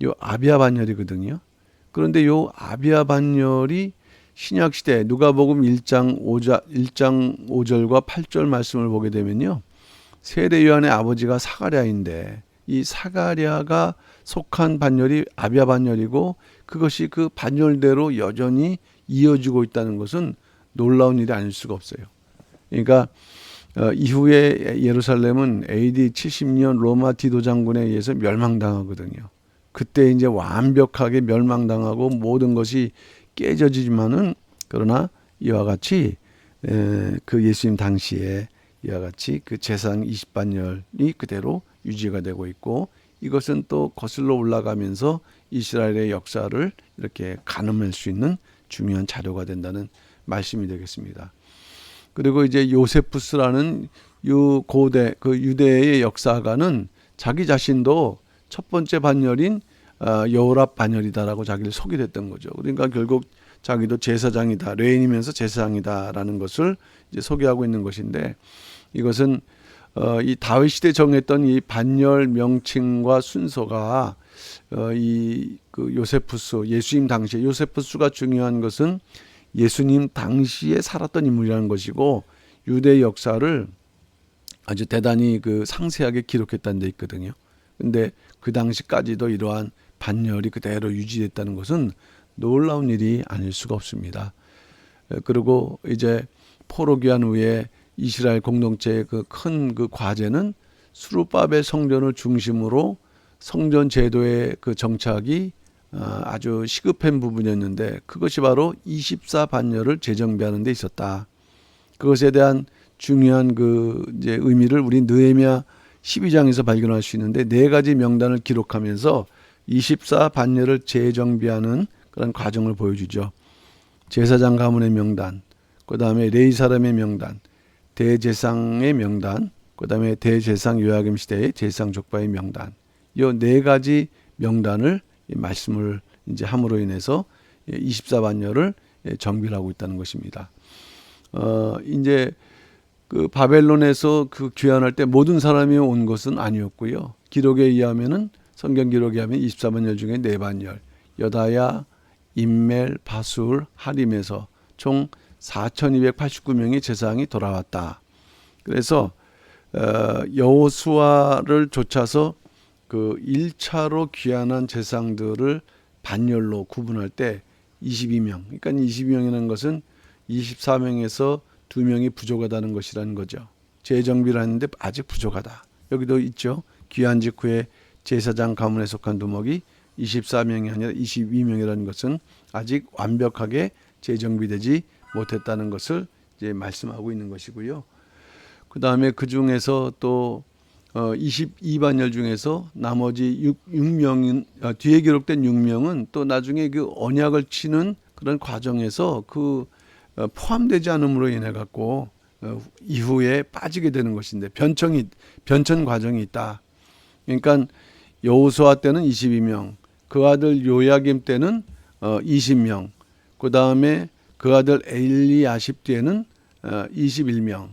요 아비야 반열이거든요. 그런데 요 아비야 반열이 신약 시대 누가복음 1장 5절과 8절 말씀을 보게 되면요. 세례 요한의 아버지가 사가랴인데 이 사가랴가 속한 반열이 아비야 반열이고 그것이 그 반열대로 여전히 이어지고 있다는 것은 놀라운 일이 아닐 수가 없어요. 그러니까 이후에 예루살렘은 AD 70년 로마 디도 장군에 의해서 멸망당하거든요. 그때 이제 완벽하게 멸망당하고 모든 것이 깨져지지만은 그러나 이와 같이 그 예수님 당시에 이와 같이 그 제사장 20반열이 그대로 유지가 되고 있고 이것은 또 거슬러 올라가면서 이스라엘의 역사를 이렇게 가늠할 수 있는 중요한 자료가 된다는 말씀이 되겠습니다. 그리고 이제 요세푸스라는 요 고대 그 유대의 역사가는 자기 자신도 첫 번째 반열인 여호랍 반열이다라고 자기를 소개했던 거죠. 그러니까 결국 자기도 제사장이다, 레인이면서 제사장이다라는 것을 이제 소개하고 있는 것인데 이것은 이 다윗 시대 정했던 이 반열 명칭과 순서가 이 그 요세푸스 예수님 당시에 요세푸스가 중요한 것은 예수님 당시에 살았던 인물이라는 것이고 유대 역사를 아주 대단히 그 상세하게 기록했다는 데 있거든요. 근데 그 당시까지도 이러한 반열이 그대로 유지됐다는 것은 놀라운 일이 아닐 수가 없습니다. 그리고 이제 포로 귀환 후에 이스라엘 공동체의 그 큰 그 과제는 수르바벨 성전을 중심으로 성전 제도의 그 정착이 아주 시급한 부분이었는데 그것이 바로 24반열을 재정비하는 데 있었다. 그것에 대한 중요한 그 이제 의미를 우리 느헤미야 12장에서 발견할 수 있는데 네 가지 명단을 기록하면서 24반열을 재정비하는 그런 과정을 보여주죠. 제사장 가문의 명단, 그 다음에 레위 사람의 명단, 대제사장의 명단, 그 다음에 대제사장 요야김 시대의 제사장 족파의 명단, 이 네 가지 명단을 말씀을 이제 함으로 인해서 24반열을 정비를 하고 있다는 것입니다. 이제 그 바벨론에서 그 귀환할 때 모든 사람이 온 것은 아니었고요. 기록에 의하면은 성경 기록에 의하면 24반열 중에 4반열, 여다야, 임멜, 바술, 하림에서 총 4,289명의 제사장이 돌아왔다. 그래서 여호수아를 쫓아서 그 1차로 귀환한 제사장들을 반열로 구분할 때 22명. 그러니까 22명이라는 것은 24명에서 2명이 부족하다는 것이라는 거죠. 재정비를 하는데 아직 부족하다. 여기도 있죠. 귀환 직후에 제사장 가문에 속한 두목이 24명이 아니라 22명이라는 것은 아직 완벽하게 재정비되지 못했다는 것을 이제 말씀하고 있는 것이고요. 그 다음에 그 중에서 또 22반열 중에서 나머지 6명은 뒤에 기록된 6명은 또 나중에 그 언약을 치는 그런 과정에서 그 포함되지 않음으로 인해 갖고 이후에 빠지게 되는 것인데 변천 과정이 있다. 그러니까 여호수아 때는 22명, 그 아들 요야김 때는 20명, 그 다음에 그 아들 엘리야십 때는 21명.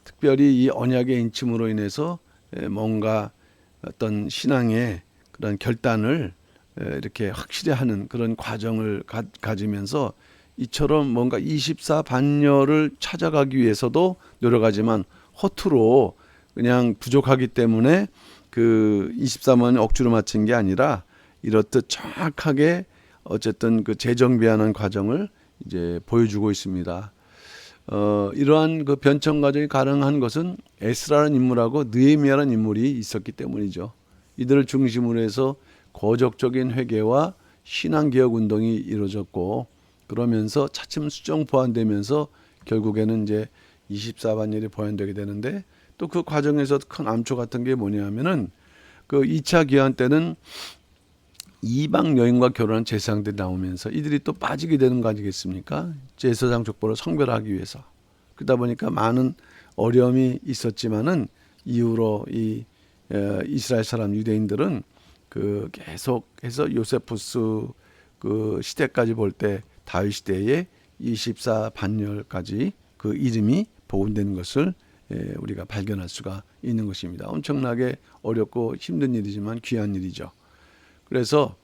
특별히 이 언약의 인침으로 인해서 뭔가 어떤 신앙의 그런 결단을 이렇게 확실히 하는 그런 과정을 가지면서 이처럼 뭔가 24반열을 찾아가기 위해서도 노력하지만 허투루 그냥 부족하기 때문에 그 23만 억지로 맞춘 게 아니라 이렇듯 정확하게 어쨌든 그 재정비하는 과정을 이제 보여주고 있습니다. 이러한 그 변천 과정이 가능한 것은 에스라는 인물하고 느헤미야라는 인물이 있었기 때문이죠. 이들을 중심으로 해서 거적적인 회개와 신앙개혁 운동이 이루어졌고 그러면서 차츰 수정 보완되면서 결국에는 이제 24반열이 보완되게 되는데 또 그 과정에서 큰 암초 같은 게 뭐냐면은 그 2차 기한 때는 이방 여인과 결혼한 제사장들이 나오면서 이들이 또 빠지게 되는 거 아니겠습니까? 제사장 족보를 성별하기 위해서. 그러다 보니까 많은 어려움이 있었지만은 이후로 이 이스라엘 사람 유대인들은 그 계속해서 요세푸스 그 시대까지 볼 때 다윗 시대의 24반열까지 그 이름이 복음되는 것을 우리가 발견할 수가 있는 것입니다. 엄청나게 어렵고 힘든 일이지만 귀한 일이죠. 그래서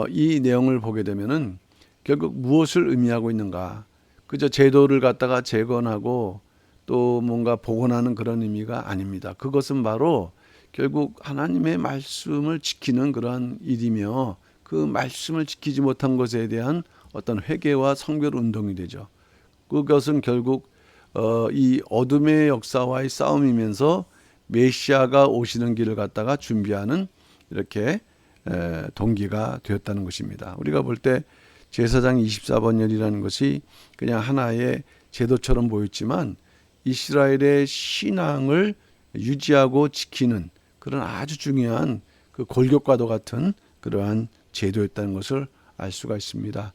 이 내용을 보게 되면은 결국 무엇을 의미하고 있는가? 그저 제도를 갖다가 재건하고 또 뭔가 복원하는 그런 의미가 아닙니다. 그것은 바로 결국 하나님의 말씀을 지키는 그러한 일이며 그 말씀을 지키지 못한 것에 대한 어떤 회개와 성별 운동이 되죠. 그것은 결국 이 어둠의 역사와의 싸움이면서 메시아가 오시는 길을 갖다가 준비하는 이렇게 동기가 되었다는 것입니다. 우리가 볼 때 제사장 24번열이라는 것이 그냥 하나의 제도처럼 보였지만 이스라엘의 신앙을 유지하고 지키는 그런 아주 중요한 그 골격과도 같은 그러한 제도였다는 것을 알 수가 있습니다.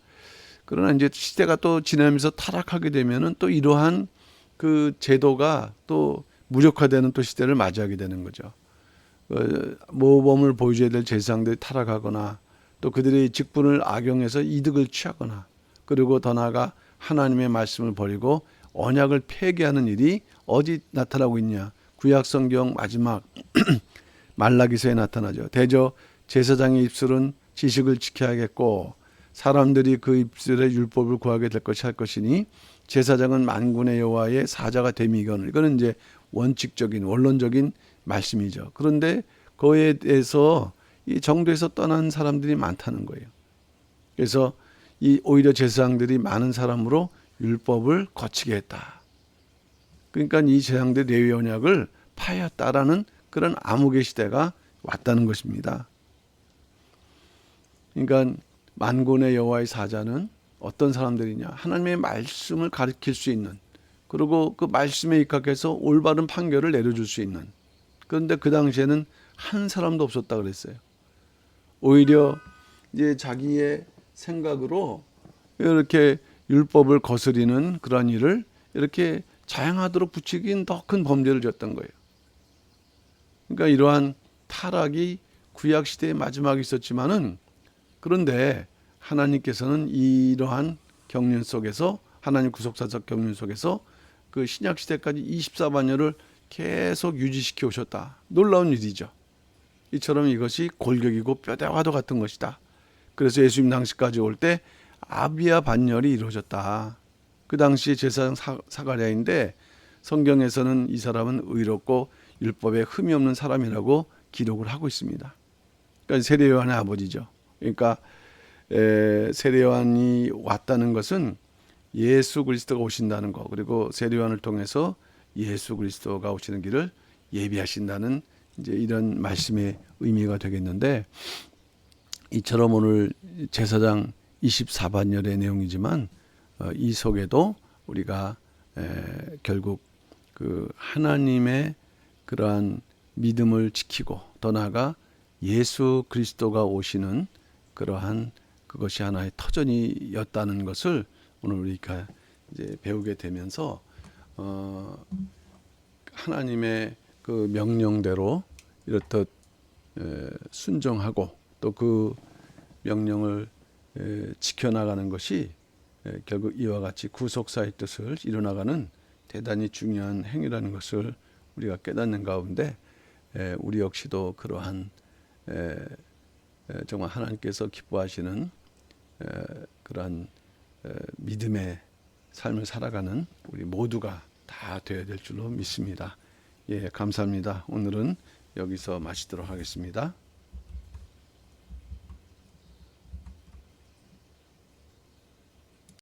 그러나 이제 시대가 또 지나면서 타락하게 되면은 또 이러한 그 제도가 또 무력화되는 또 시대를 맞이하게 되는 거죠. 모범을 보여줘야 될 제사장들이 타락하거나 또 그들의 직분을 악용해서 이득을 취하거나 그리고 더 나아가 하나님의 말씀을 버리고 언약을 폐기하는 일이 어디 나타나고 있냐. 구약성경 마지막 말라기서에 나타나죠. 대저 제사장의 입술은 지식을 지켜야겠고 사람들이 그 입술의 율법을 구하게 될 것이 할 것이니 제사장은 만군의 여호와의 사자가 됨이거늘. 이거는 이제 원칙적인 원론적인 말씀이죠. 그런데 그에 대해서 이 정도에서 떠난 사람들이 많다는 거예요. 그래서 이 오히려 제사장들이 많은 사람으로 율법을 거치게 했다. 그러니까 이 제사장들 레위 언약을 파였다라는 그런 암흑의 시대가 왔다는 것입니다. 그러니까 만군의 여호와의 사자는 어떤 사람들이냐? 하나님의 말씀을 가르칠 수 있는 그리고 그 말씀에 입각해서 올바른 판결을 내려줄 수 있는 그런데 그 당시에는 한 사람도 없었다 그랬어요. 오히려 이제 자기의 생각으로 이렇게 율법을 거스리는 그런 일을 이렇게 자행하도록 붙이긴 더 큰 범죄를 졌던 거예요. 그러니까 이러한 타락이 구약 시대의 마지막에 있었지만은 그런데 하나님께서는 이러한 경륜 속에서 하나님 구속사적 경륜 속에서 그 신약 시대까지 24반년을 계속 유지시켜 오셨다. 놀라운 일이죠. 이처럼 이것이 골격이고 뼈대와도 같은 것이다. 그래서 예수님 당시까지 올 때 아비야 반열이 이루어졌다. 그 당시 제사장 사가랴인데 성경에서는 이 사람은 의롭고 율법에 흠이 없는 사람이라고 기록을 하고 있습니다. 그러니까 세례 요한의 아버지죠. 그러니까 세례 요한이 왔다는 것은 예수 그리스도가 오신다는 것 그리고 세례 요한을 통해서 예수 그리스도가 오시는 길을 예비하신다는 이제 이런 말씀의 의미가 되겠는데 이처럼 오늘 제사장 24반열의 내용이지만 이 속에도 우리가 결국 그 하나님의 그러한 믿음을 지키고 더 나아가 예수 그리스도가 오시는 그러한 그것이 하나의 터전이었다는 것을 오늘 우리가 이제 배우게 되면서 하나님의 그 명령대로 이렇듯 순종하고 또 그 명령을 지켜나가는 것이 결국 이와 같이 구속사의 뜻을 이뤄나가는 대단히 중요한 행위라는 것을 우리가 깨닫는 가운데 우리 역시도 그러한 정말 하나님께서 기뻐하시는 그러한 믿음의 삶을 살아가는 우리 모두가 다 되어야 될 줄로 믿습니다. 예, 감사합니다. 오늘은 여기서 마치도록 하겠습니다.